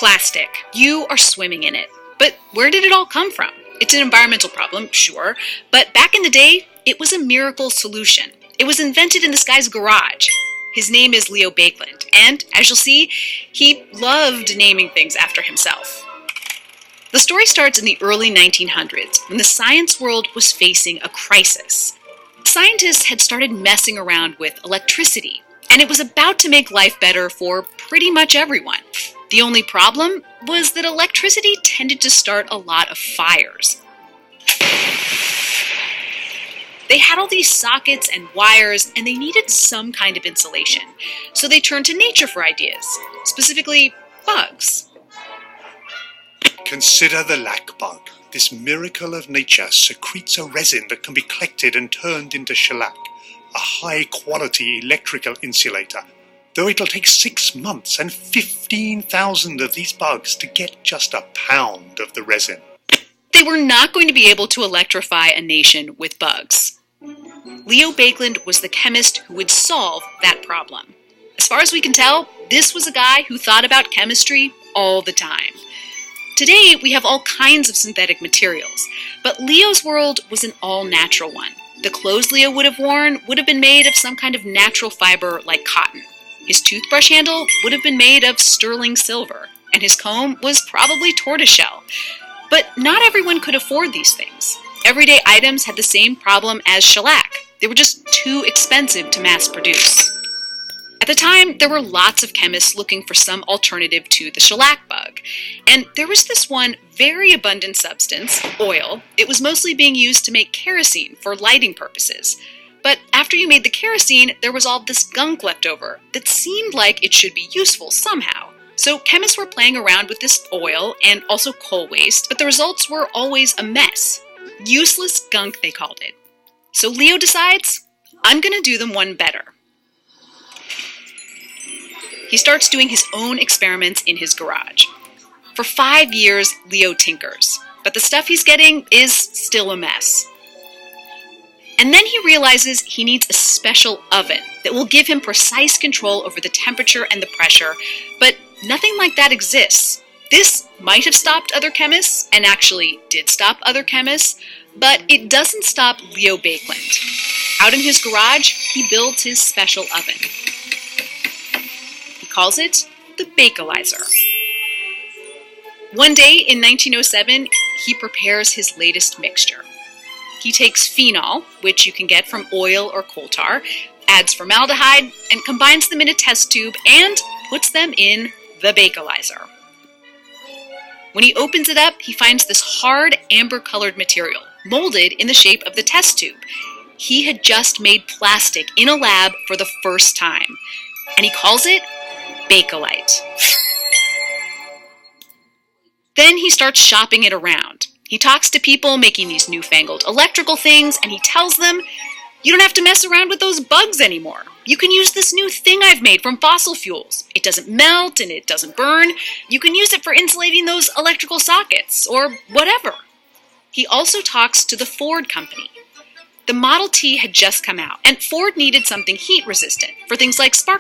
Plastic. You are swimming in it. But where did it all come from? It's an environmental problem, sure, but back in the day, it was a miracle solution. It was invented in this guy's garage. His name is Leo Baekeland, and as you'll see, he loved naming things after himself. The story starts in the early 1900s, when the science world was facing a crisis. Scientists had started messing around with electricity, and it was about to make life better for pretty much everyone. The only problem was that electricity tended to start a lot of fires. They had all these sockets and wires, and they needed some kind of insulation. So they turned to nature for ideas, specifically bugs. Consider the lac bug. This miracle of nature secretes a resin that can be collected and turned into shellac, a high-quality electrical insulator. Though it'll take 6 months and 15,000 of these bugs to get just a pound of the resin. They were not going to be able to electrify a nation with bugs. Leo Baekeland was the chemist who would solve that problem. As far as we can tell, this was a guy who thought about chemistry all the time. Today, we have all kinds of synthetic materials, but Leo's world was an all-natural one. The clothes Leo would have worn would have been made of some kind of natural fiber like cotton. His toothbrush handle would have been made of sterling silver, and his comb was probably tortoiseshell. But not everyone could afford these things. Everyday items had the same problem as shellac. They were just too expensive to mass produce. At the time, there were lots of chemists looking for some alternative to the shellac bug. And there was this one very abundant substance, oil. It was mostly being used to make kerosene for lighting purposes. But after you made the kerosene, there was all this gunk left over that seemed like it should be useful somehow. So chemists were playing around with this oil and also coal waste, but the results were always a mess. Useless gunk, they called it. So Leo decides, I'm going to do them one better. He starts doing his own experiments in his garage. For 5 years, Leo tinkers, but the stuff he's getting is still a mess. And then he realizes he needs a special oven that will give him precise control over the temperature and the pressure, but nothing like that exists. This might have stopped other chemists, and actually did stop other chemists, but it doesn't stop Leo Baekeland. Out in his garage, he builds his special oven. He calls it the Bakeliter. One day in 1907, he prepares his latest mixture. He takes phenol, which you can get from oil or coal tar, adds formaldehyde, and combines them in a test tube and puts them in the Bakeliter. When he opens it up, he finds this hard amber-colored material, molded in the shape of the test tube. He had just made plastic in a lab for the first time, and he calls it Bakelite. Then he starts shopping it around. He talks to people making these newfangled electrical things, and he tells them, you don't have to mess around with those bugs anymore. You can use this new thing I've made from fossil fuels. It doesn't melt and it doesn't burn. You can use it for insulating those electrical sockets, or whatever. He also talks to the Ford company. The Model T had just come out, and Ford needed something heat resistant for things like spark